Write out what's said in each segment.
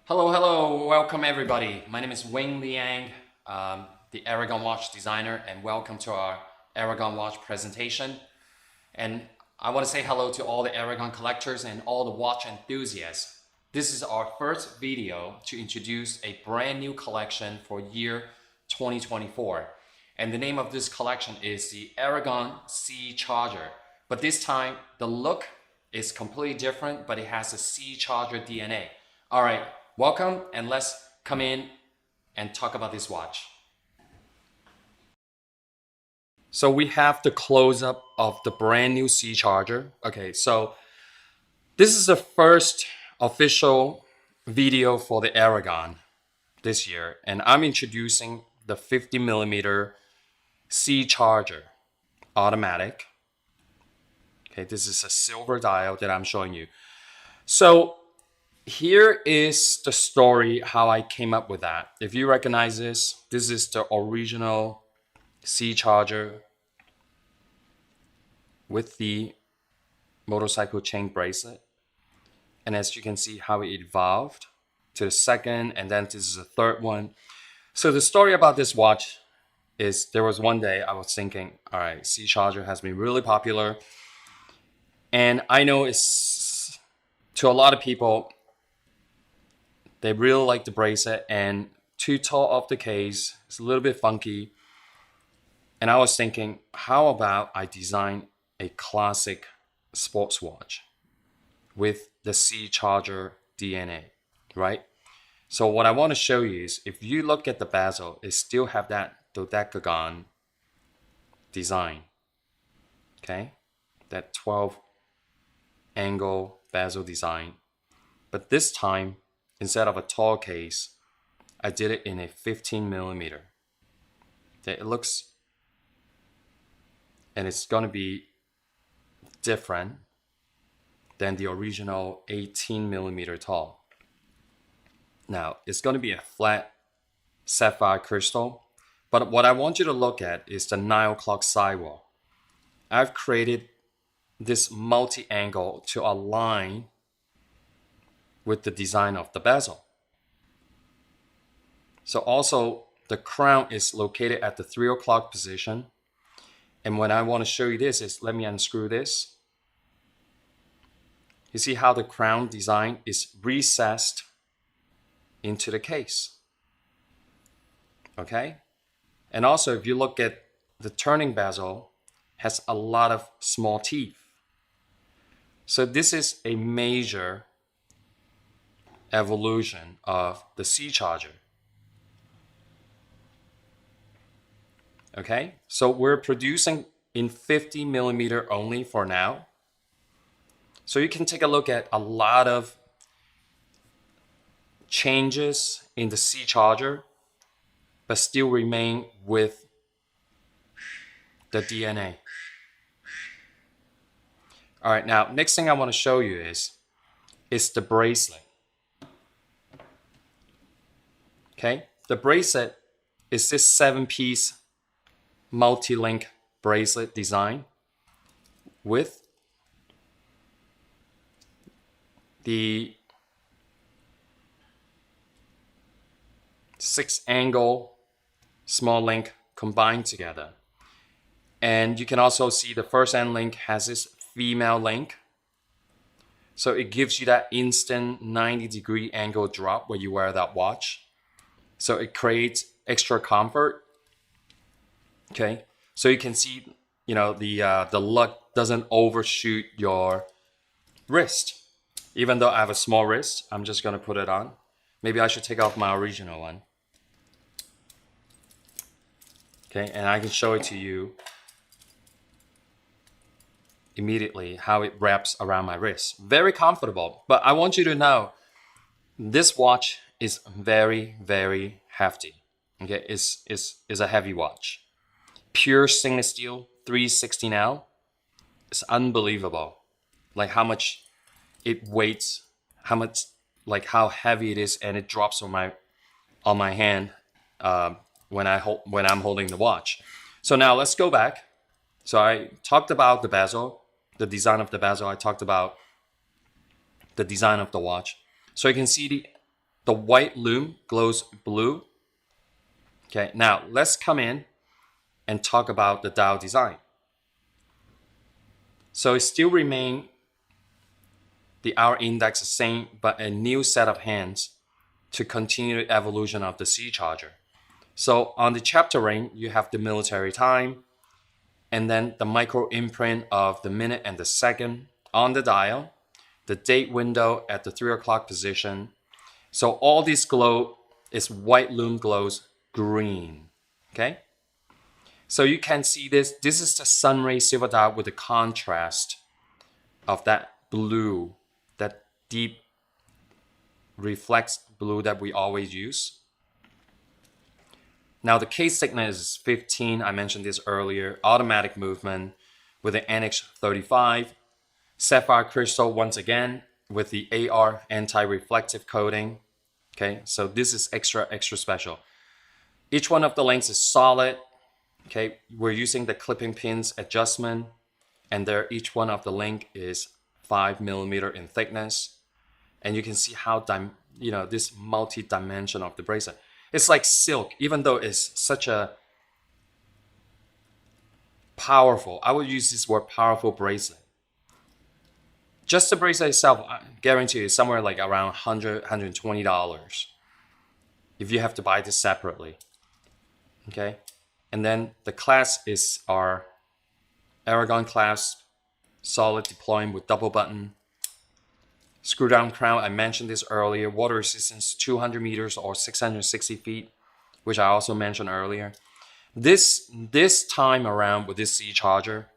Hello, welcome everybody. My name is Wing Liang, the Aragon watch designer, and welcome to our Aragon watch presentation. And I want to say hello to all the Aragon collectors and all the watch enthusiasts. This is our first video to introduce a brand new collection for year 2024. And the name of this collection is the Aragon Sea Charger. But this time, the look is completely different, but it has a Sea Charger DNA. All right, welcome, and let's come in and talk about this watch. So we have the close-up of the brand new Sea Charger. Okay, so this is the first official video for the Aragon this year, and I'm introducing the 50mm Sea Charger Automatic. Okay, this is a silver dial that I'm showing you. So here is the story how I came up with that. If you recognize this, this is the original Sea Charger with the motorcycle chain bracelet. And as you can see how it evolved to the second, and then this is the third one. So the story about this watch is there was one day I was thinking, all right, Sea Charger has been really popular. And I know it's, to a lot of people, they really like the bracelet, and too tall off the case. It's a little bit funky. And I was thinking, how about I design a classic sports watch with the Sea Charger DNA, right? So what I want to show you is, if you look at the bezel, it still have that dodecagon design, okay? That 12 angle bezel design. But this time, instead of a tall case, I did it in a 15mm. It looks, and it's going to be different than the original 18mm tall. Now, it's going to be a flat sapphire crystal, but what I want you to look at is the 9 o'clock sidewall. I've created this multi-angle to align with the design of the bezel. So also the crown is located at the 3 o'clock position. And when I want to show you this is, let me unscrew this. You see how the crown design is recessed into the case. Okay? And also if you look at the turning bezel, has a lot of small teeth. So this is a major evolution of the Sea Charger. Okay, so we're producing in 50mm only for now. So you can take a look at a lot of changes in the Sea Charger, but still remain with the DNA. All right, now next thing I want to show you is the bracelet. Okay, the bracelet is this 7-piece multi-link bracelet design with the 6-angle small link combined together. And you can also see the first end link has this female link. So it gives you that instant 90-degree angle drop when you wear that watch. So it creates extra comfort. Okay, so you can see, the lug doesn't overshoot your wrist. Even though I have a small wrist, I'm just gonna put it on. Maybe I should take off my original one. Okay, and I can show it to you immediately how it wraps around my wrist. Very comfortable, but I want you to know this watch is very, very hefty. Okay, it's a heavy watch. Pure stainless steel 316L. It's unbelievable, like how much it weighs, how heavy it is, and it drops on my hand when I'm holding the watch. So now let's go back. So I talked about the bezel, the design of the bezel. I talked about the design of the watch. So you can see The white lume glows blue. Okay, now let's come in and talk about the dial design. So it still remains the hour index the same, but a new set of hands to continue the evolution of the Sea Charger. So on the chapter ring, you have the military time, and then the micro imprint of the minute and the second on the dial, the date window at the 3 o'clock position. So all this glow is white lume glows green. Okay? So you can see this. This is the sunray silver dial with the contrast of that blue, that deep reflects blue that we always use. Now the case thickness is 15. I mentioned this earlier. Automatic movement with an NH35. Sapphire crystal once again with the AR anti-reflective coating. Okay, so this is extra special. Each one of the links is solid. Okay, we're using the clipping pins adjustment, and there each one of the link is 5mm in thickness, and you can see how this multi-dimension of the bracelet. It's like silk, even though it's such a powerful, I would use this word powerful bracelet. Just the bracelet itself, I guarantee you, is somewhere like around $100, $120 if you have to buy this separately. Okay, and then the clasp is our Aragon clasp, solid deploying with double button. Screw down crown, I mentioned this earlier. Water resistance 200 meters or 660 feet, which I also mentioned earlier. This time around with this Sea Charger,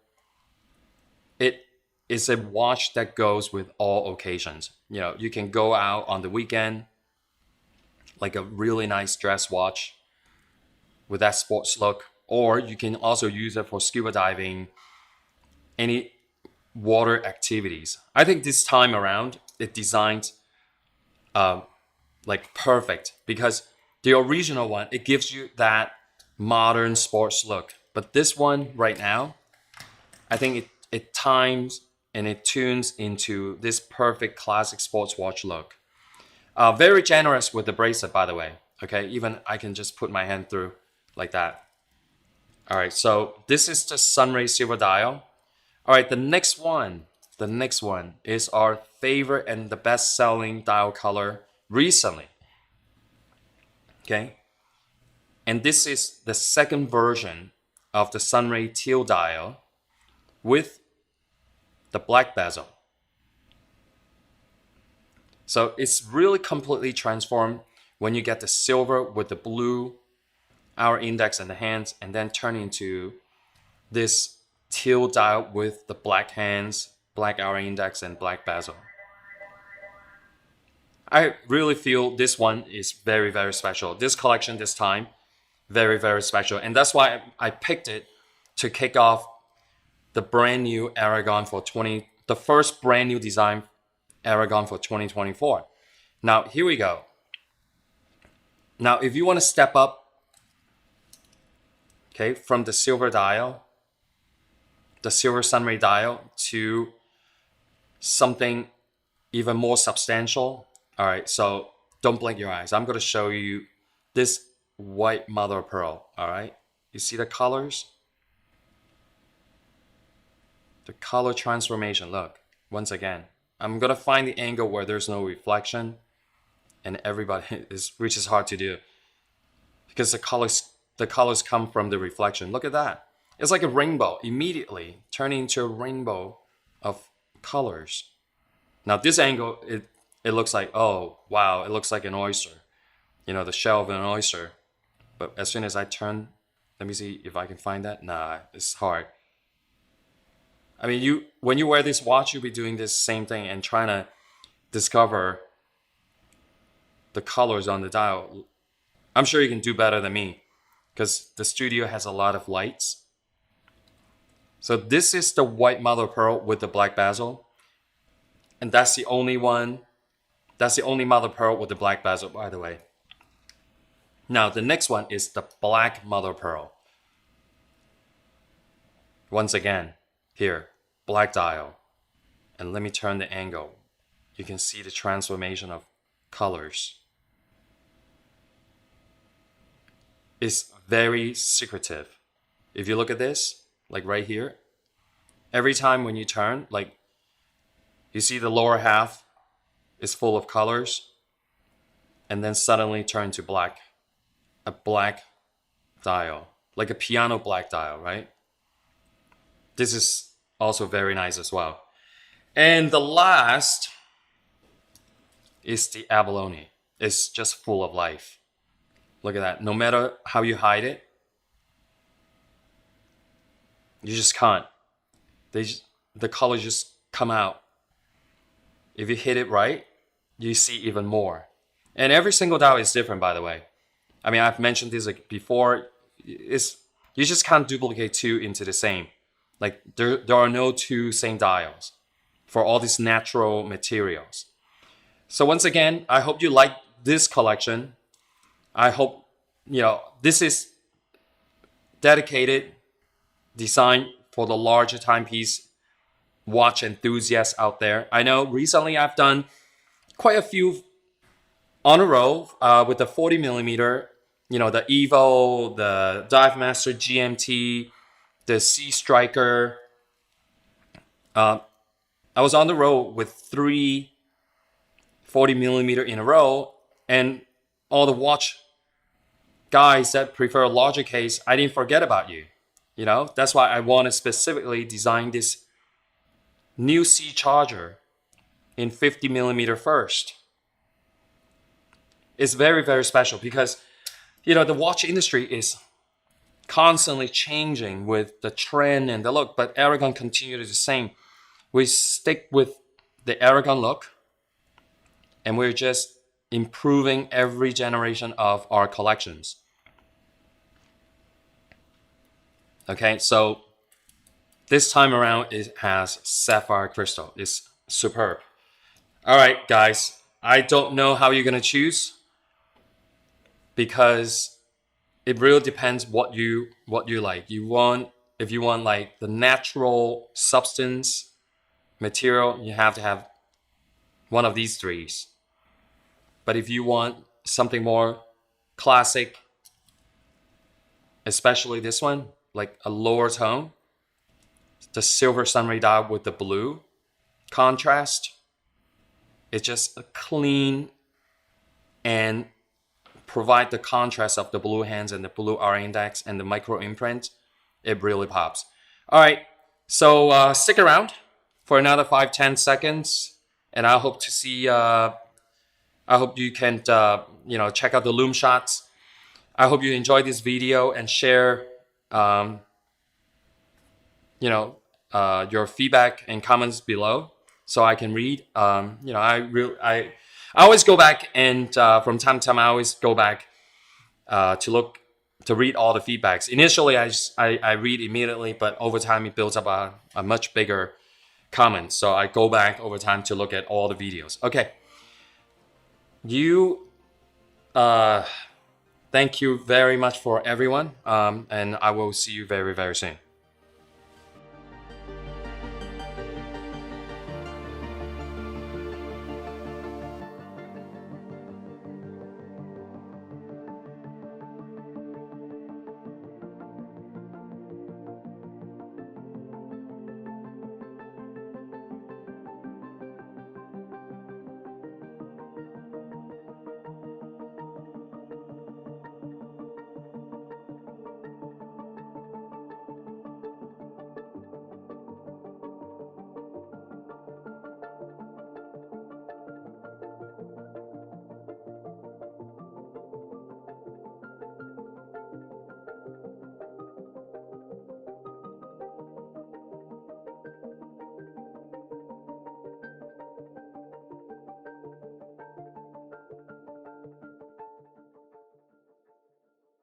it is a watch that goes with all occasions. You know, you can go out on the weekend, like a really nice dress watch with that sports look, or you can also use it for scuba diving, any water activities. I think this time around, it designed like perfect, because the original one, it gives you that modern sports look. But this one right now, I think it times and it tunes into this perfect classic sports watch look. Very generous with the bracelet, by the way. Okay, even I can just put my hand through like that. All right, so this is the sunray silver dial. All right, the next one is our favorite and the best-selling dial color recently. Okay, and this is the second version of the sunray teal dial with the black bezel. So it's really completely transformed when you get the silver with the blue hour index and the hands, and then turn into this teal dial with the black hands, black hour index, and black bezel. I really feel this one is very, very special. This collection this time, very, very special. And that's why I picked it to kick off the brand new Aragon the first brand new design Aragon for 2024. Now, here we go. Now, if you want to step up, okay, from the silver dial, the silver sunray dial, to something even more substantial. All right, so don't blink your eyes. I'm going to show you this white mother of pearl. All right, you see the colors? The color transformation, look, once again. I'm going to find the angle where there's no reflection, and which is hard to do, because the colors come from the reflection. Look at that. It's like a rainbow, immediately turning into a rainbow of colors. Now this angle, it looks like, oh wow, it looks like an oyster, you know, the shell of an oyster. But as soon as I turn, let me see if I can find that. Nah, it's hard. I mean, when you wear this watch, you'll be doing this same thing and trying to discover the colors on the dial. I'm sure you can do better than me, because the studio has a lot of lights. So this is the white mother of pearl with the black bezel. And that's the only one. That's the only mother of pearl with the black bezel, by the way. Now, the next one is the black mother of pearl. Once again, here, black dial. And let me turn the angle. You can see the transformation of colors. is very secretive. If you look at this, like right here, every time when you turn, like you see the lower half is full of colors and then suddenly turn to black, a black dial, like a piano black dial, right? This is also very nice as well. And the last is the abalone. It's just full of life. Look at that. No matter how you hide it, you just can't. The colors just come out. If you hit it right, you see even more. And every single dial is different, by the way. I mean, I've mentioned this like before. You just can't duplicate two into the same. Like there are no two same dials for all these natural materials. So once again, I hope you like this collection. I hope, this is dedicated, designed for the larger timepiece watch enthusiasts out there. I know recently I've done quite a few on a row with the 40 millimeter, the Evo, the Dive Master GMT, the Sea Striker. I was on the road with 3 40 millimeter in a row, and all the watch guys that prefer a larger case, I didn't forget about you. That's why I want to specifically design this new Sea Charger in 50 millimeter first. It's very, very special because, the watch industry is constantly changing with the trend and the look, but Aragon continues the same. We stick with the Aragon look, and we're just improving every generation of our collections. Okay, so this time around it has sapphire crystal. It's superb. All right, guys, I don't know how you're gonna choose because it really depends what you like. If you want like the natural substance material, you have to have one of these threes. But if you want something more classic, especially this one, like a lower tone, the silver sunray dial with the blue contrast, it's just a clean and provide the contrast of the blue hands and the blue R index and the micro imprint. It really pops. All right, so stick around for another 5-10 seconds, and I hope to see. I hope you can check out the lume shots. I hope you enjoyed this video and share your feedback and comments below so I can read. I always go back and from time to time I always go back to read all the feedbacks. Initially I read immediately, but over time it builds up a much bigger comment. So I go back over time to look at all the videos. Okay. Thank you very much for everyone. And I will see you very, very soon.